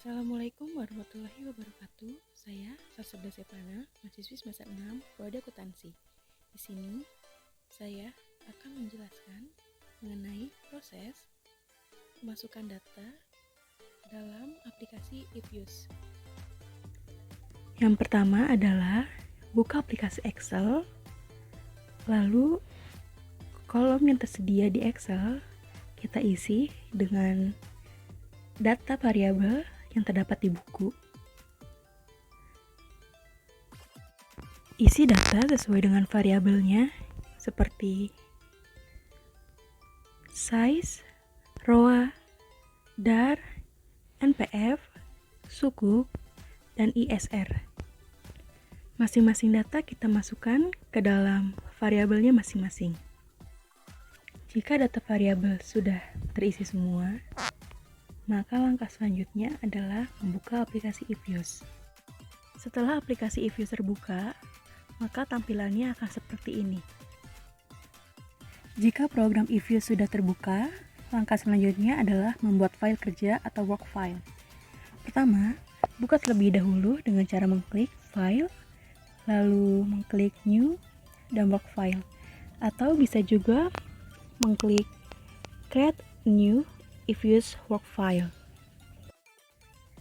Assalamualaikum warahmatullahi wabarakatuh. Saya Sasabda Sepana, mahasiswi semester 6, Prodi Akuntansi. Di sini saya akan menjelaskan mengenai proses memasukkan data dalam aplikasi Ifuse. Yang pertama adalah buka aplikasi Excel, lalu kolom yang tersedia di Excel kita isi dengan data variabel yang terdapat di buku. Isi data sesuai dengan variabelnya seperti size, ROA, DAR, NPF, suku, dan ISR. Masing-masing data kita masukkan ke dalam variabelnya masing-masing. Jika data variabel sudah terisi semua, maka langkah selanjutnya adalah membuka aplikasi Ifuse. Setelah aplikasi Ifuse terbuka, maka tampilannya akan seperti ini. Jika program Ifuse sudah terbuka, langkah selanjutnya adalah membuat file kerja atau work file. Pertama, buka terlebih dahulu dengan cara mengklik File, lalu mengklik New dan Work File. Atau bisa juga mengklik Create New Ifuse Work File.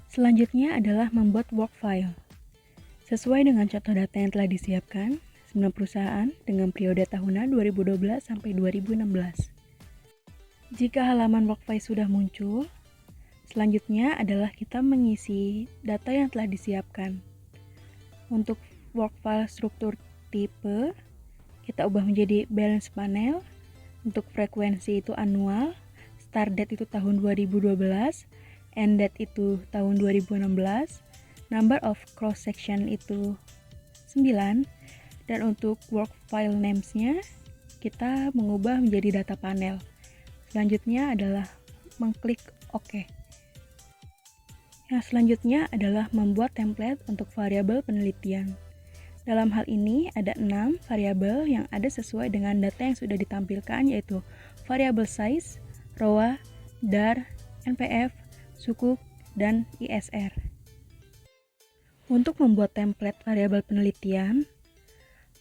Selanjutnya adalah membuat work file. Sesuai dengan contoh data yang telah disiapkan, 9 perusahaan dengan periode tahunan 2012 sampai 2016. Jika halaman work file sudah muncul, selanjutnya adalah kita mengisi data yang telah disiapkan. Untuk work file struktur tipe, kita ubah menjadi balance panel. Untuk frekuensi itu annual, start date itu tahun 2012, end date itu tahun 2016, number of cross section itu 9, dan untuk work file names-nya kita mengubah menjadi data panel. Selanjutnya adalah mengklik OK. Yang selanjutnya adalah membuat template untuk variabel penelitian. Dalam hal ini ada 6 variabel yang ada sesuai dengan data yang sudah ditampilkan, yaitu variabel size, ROA, DAR, NPF, suku, dan ISR. Untuk membuat template variabel penelitian,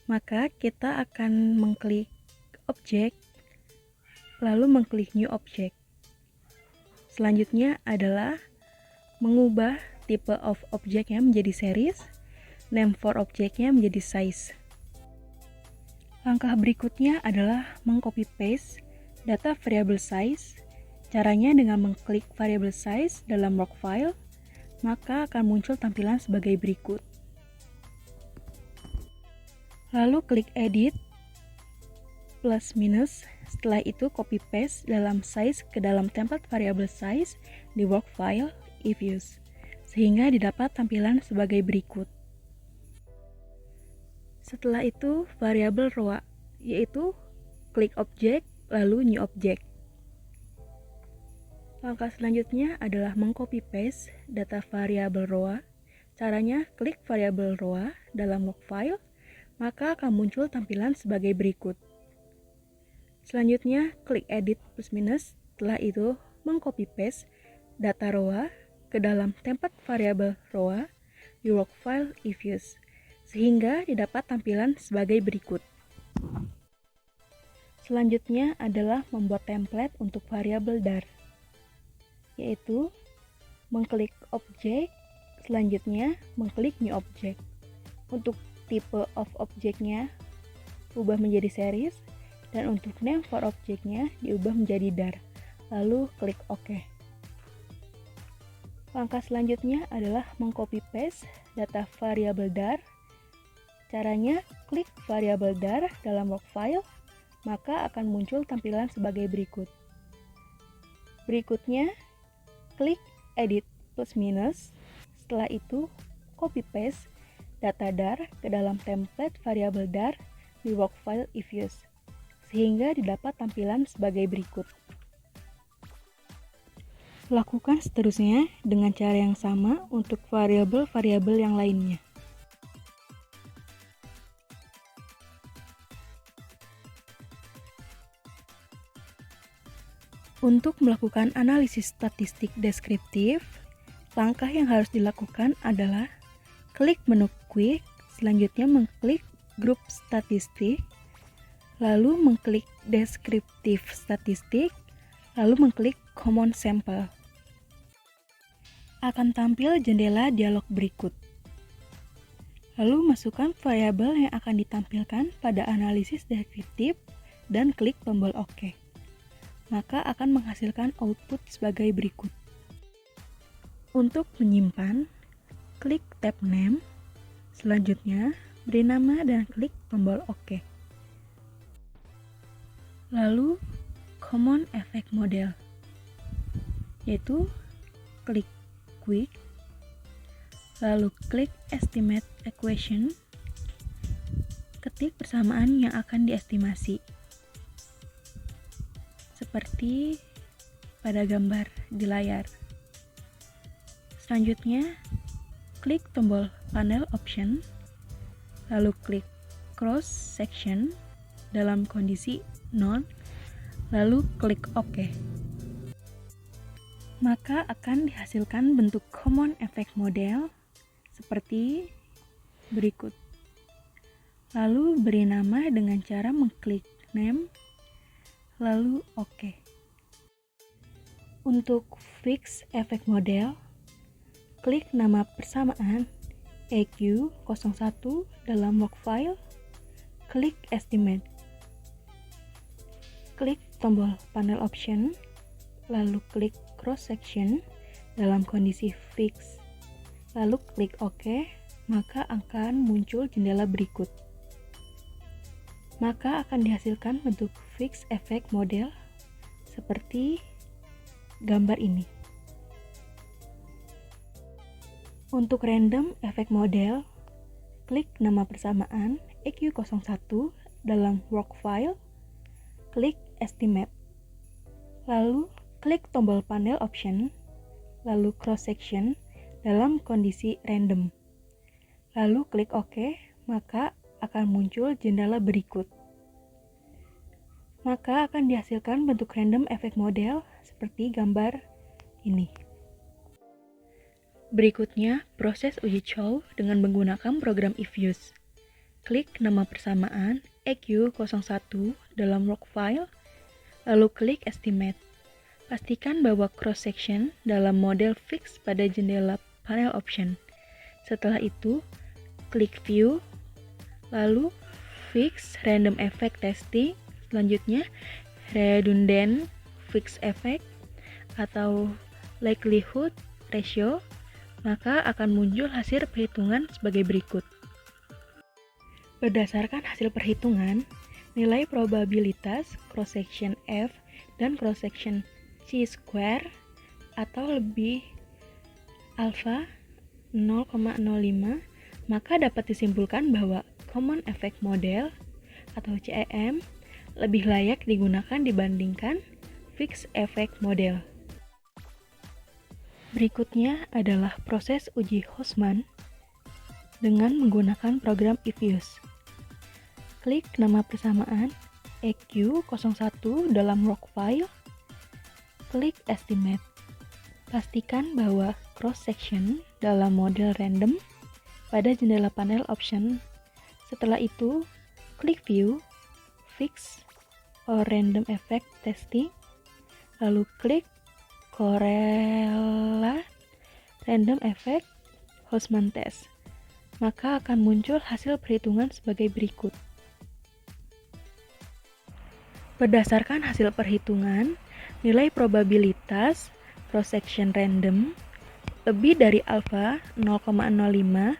maka kita akan mengklik Object, lalu mengklik New Object. Selanjutnya adalah mengubah type of object-nya menjadi series, name for object-nya menjadi size. Langkah berikutnya adalah mengcopy paste data variabel size. Caranya dengan mengklik variabel size dalam work file, maka akan muncul tampilan sebagai berikut. Lalu klik edit plus minus, setelah itu copy paste dalam size ke dalam template variabel size di work file Ifuse, sehingga didapat tampilan sebagai berikut. Setelah itu variabel ROA, yaitu klik object lalu new object. Langkah selanjutnya adalah mengcopy paste data variabel ROA. Caranya klik variabel ROA dalam work file, maka akan muncul tampilan sebagai berikut. Selanjutnya klik edit plus minus, setelah itu mengcopy paste data ROA ke dalam template variabel ROA di work file Ifuse, sehingga didapat tampilan sebagai berikut. Selanjutnya adalah membuat template untuk variabel DAR, yaitu mengklik object, selanjutnya mengklik new object. Untuk type of object-nya ubah menjadi series, dan untuk name for object-nya diubah menjadi DAR, lalu klik OK. Langkah selanjutnya adalah mengcopy paste data variabel DAR. Caranya klik variabel DAR dalam work file, maka akan muncul tampilan sebagai berikut. Berikutnya, klik edit plus minus, setelah itu copy paste data DAR ke dalam template variabel DAR di work file Ifuse, sehingga didapat tampilan sebagai berikut. Lakukan seterusnya dengan cara yang sama untuk variabel-variabel yang lainnya. Untuk melakukan analisis statistik deskriptif, langkah yang harus dilakukan adalah klik menu Quick, selanjutnya mengklik grup statistik, lalu mengklik deskriptif statistik, lalu mengklik Common Sample. Akan tampil jendela dialog berikut. Lalu masukkan variabel yang akan ditampilkan pada analisis deskriptif dan klik tombol OK. Maka akan menghasilkan output sebagai berikut. Untuk menyimpan, klik tab Name, selanjutnya beri nama dan klik tombol OK. Lalu Common Effect Model, yaitu klik Quick, lalu klik Estimate Equation, ketik persamaan yang akan diestimasi, seperti pada gambar di layar. Selanjutnya, klik tombol Panel Option, lalu klik Cross Section dalam kondisi None, lalu klik OK. Maka akan dihasilkan bentuk Common Effect Model seperti berikut. Lalu beri nama dengan cara mengklik Name, lalu OK. Untuk Fix Effect Model, klik nama persamaan EQ01 dalam workfile, klik Estimate. Klik tombol Panel Option, lalu klik Cross Section dalam kondisi Fix, lalu klik OK, maka akan muncul jendela berikut. Maka akan dihasilkan bentuk Fix Effect Model seperti gambar ini. Untuk Random Effect Model, klik nama persamaan EQ01 dalam workfile, klik Estimate, lalu klik tombol Panel Option, lalu Cross Section dalam kondisi Random, lalu klik OK, maka akan muncul jendela berikut. Maka akan dihasilkan bentuk Random Effect Model seperti gambar ini. Berikutnya, proses uji cow dengan menggunakan program Ifuse. Klik nama persamaan EQ01 dalam workfile, lalu klik Estimate. Pastikan bahwa cross section dalam model fix pada jendela panel option. Setelah itu, klik View, lalu Fix Random Effect Testing, selanjutnya Redundant Fix Effect atau Likelihood Ratio, maka akan muncul hasil perhitungan sebagai berikut. Berdasarkan hasil perhitungan, nilai probabilitas cross-section F dan cross-section C-square atau lebih alpha 0,05, maka dapat disimpulkan bahwa Common Effect Model atau CEM lebih layak digunakan dibandingkan Fixed Effect Model. Berikutnya adalah proses uji Houseman dengan menggunakan program Ifuse. Klik nama persamaan EQ01 dalam workfile, klik Estimate. Pastikan bahwa cross-section dalam model random pada jendela panel option. Setelah itu, klik View, Fix or Random Effect Testing, lalu klik Correlate Random Effect Houseman Test. Maka akan muncul hasil perhitungan sebagai berikut. Berdasarkan hasil perhitungan, nilai probabilitas cross-section random lebih dari alpha 0,05,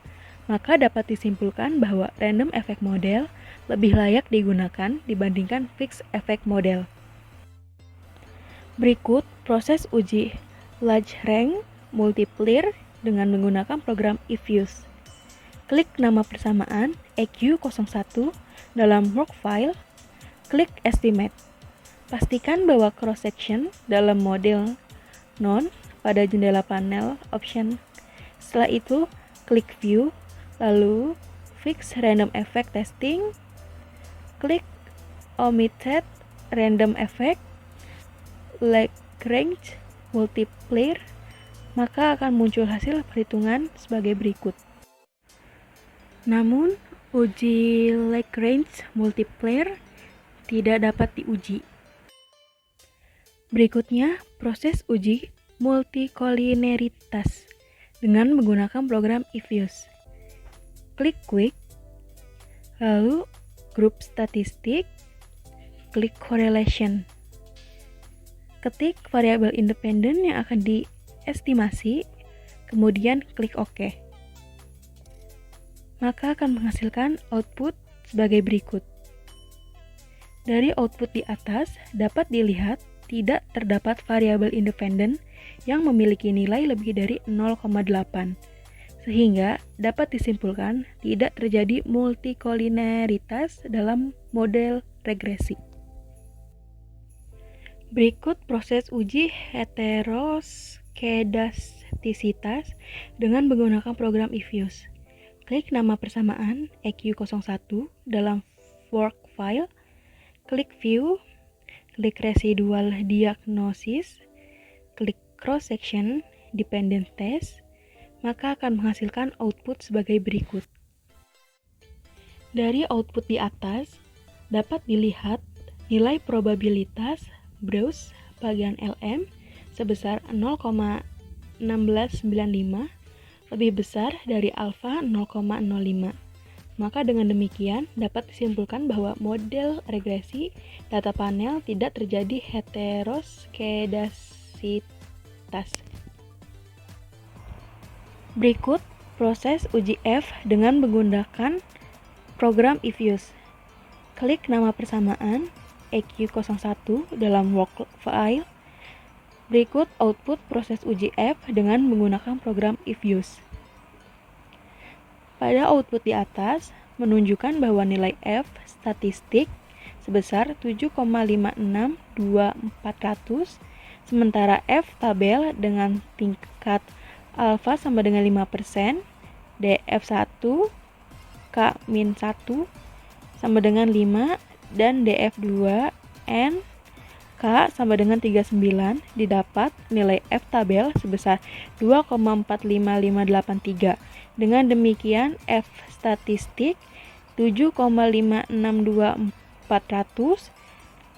maka dapat disimpulkan bahwa random effect model lebih layak digunakan dibandingkan fixed effect model. Berikut proses uji Lagrange multiplier dengan menggunakan program Ifuse. Klik nama persamaan EQ01 dalam workfile, klik Estimate. Pastikan bahwa cross-section dalam model None pada jendela panel option. Setelah itu, klik View, lalu Fix Random Effect Testing, klik Omitted Random Effect, Lagrange multiplier, maka akan muncul hasil perhitungan sebagai berikut. Namun, uji Lagrange multiplier tidak dapat diuji. Berikutnya, proses uji multikolineritas dengan menggunakan program Ifuse. Klik Quick, lalu Group Statistik, klik Correlation. Ketik variabel independen yang akan diestimasi, kemudian klik OK. Maka akan menghasilkan output sebagai berikut. Dari output di atas dapat dilihat tidak terdapat variabel independen yang memiliki nilai lebih dari 0,8, sehingga dapat disimpulkan tidak terjadi multikolineritas dalam model regresi. Berikut proses uji heteroskedastisitas dengan menggunakan program Ifuse. Klik nama persamaan EQ01 dalam work file, klik View, klik Residual Diagnosis, klik Cross Section Dependent Test, maka akan menghasilkan output sebagai berikut. Dari output di atas, dapat dilihat nilai probabilitas Browse bagian LM sebesar 0,1695 lebih besar dari alfa 0,05. Maka dengan demikian dapat disimpulkan bahwa model regresi data panel tidak terjadi heteroskedasitas. Berikut proses uji F dengan menggunakan program Ifuse. Klik nama persamaan EQ01 dalam work file. Berikut output proses uji F dengan menggunakan program Ifuse. Pada output di atas menunjukkan bahwa nilai F statistik sebesar 7,562,400, sementara F tabel dengan tingkat alfa sama dengan 5%, DF1 K-1 sama dengan 5, dan DF2 N K sama dengan 39 didapat nilai F tabel sebesar 2,45583. Dengan demikian F statistik 7,562,400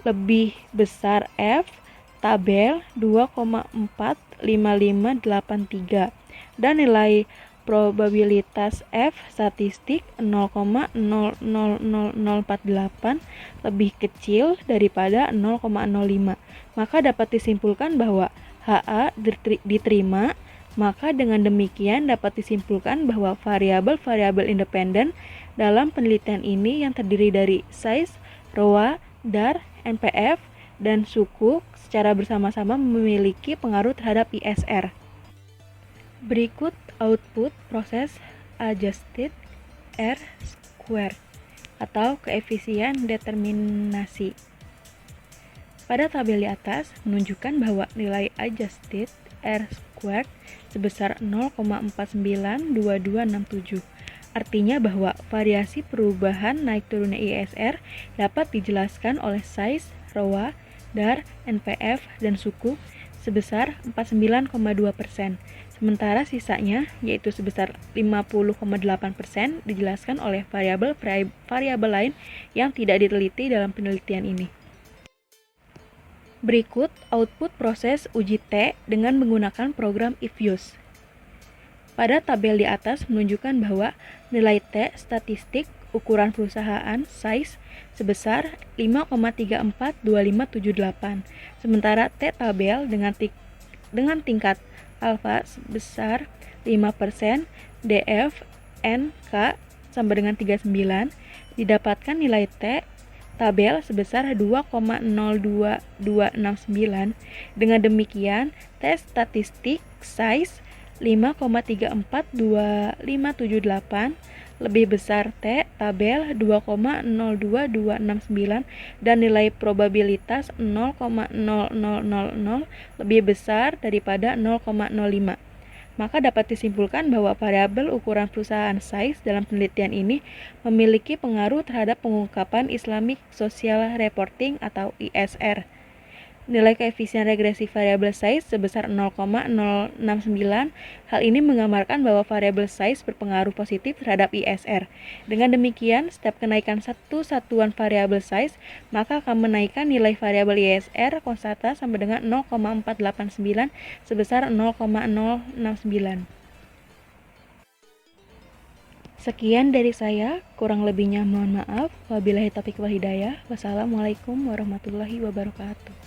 lebih besar F tabel 2,45583 dan nilai probabilitas F statistik 0,00048 lebih kecil daripada 0,05. Maka dapat disimpulkan bahwa HA diterima. Maka dengan demikian dapat disimpulkan bahwa variabel-variabel independen dalam penelitian ini yang terdiri dari size, ROA, DAR, NPF, dan suku secara bersama-sama memiliki pengaruh terhadap ISR. Berikut output proses adjusted R-squared atau koefisien determinasi. Pada tabel di atas menunjukkan bahwa nilai adjusted R-squared sebesar 0,492267. Artinya bahwa variasi perubahan naik turunnya ISR dapat dijelaskan oleh size, ROA, DAR, NPF, dan suku sebesar 49,2%. Sementara sisanya, yaitu sebesar 50,8%, dijelaskan oleh variabel lain yang tidak diteliti dalam penelitian ini. Berikut output proses uji T dengan menggunakan program Ifuse. Pada tabel di atas menunjukkan bahwa nilai T statistik ukuran perusahaan size sebesar 5,342578, sementara T tabel dengan tingkat alfa sebesar 5%, DF NK sama dengan 39, didapatkan nilai T tabel sebesar 2,02269. Dengan demikian, T statistik size 5,342578 lebih besar T tabel 2,02269 dan nilai probabilitas 0,0000 lebih besar daripada 0,05. Maka dapat disimpulkan bahwa variabel ukuran perusahaan size dalam penelitian ini memiliki pengaruh terhadap pengungkapan Islamic Social Reporting atau ISR. nilai koefisien regresi variabel size sebesar 0,069. Hal ini menggambarkan bahwa variabel size berpengaruh positif terhadap ISR. Dengan demikian, setiap kenaikan satu satuan variabel size, maka akan menaikkan nilai variabel ISR konstanta sampai dengan 0,489 sebesar 0,069. Sekian dari saya, kurang lebihnya mohon maaf. Wabillahi taufiq wal hidayah. Wassalamualaikum warahmatullahi wabarakatuh.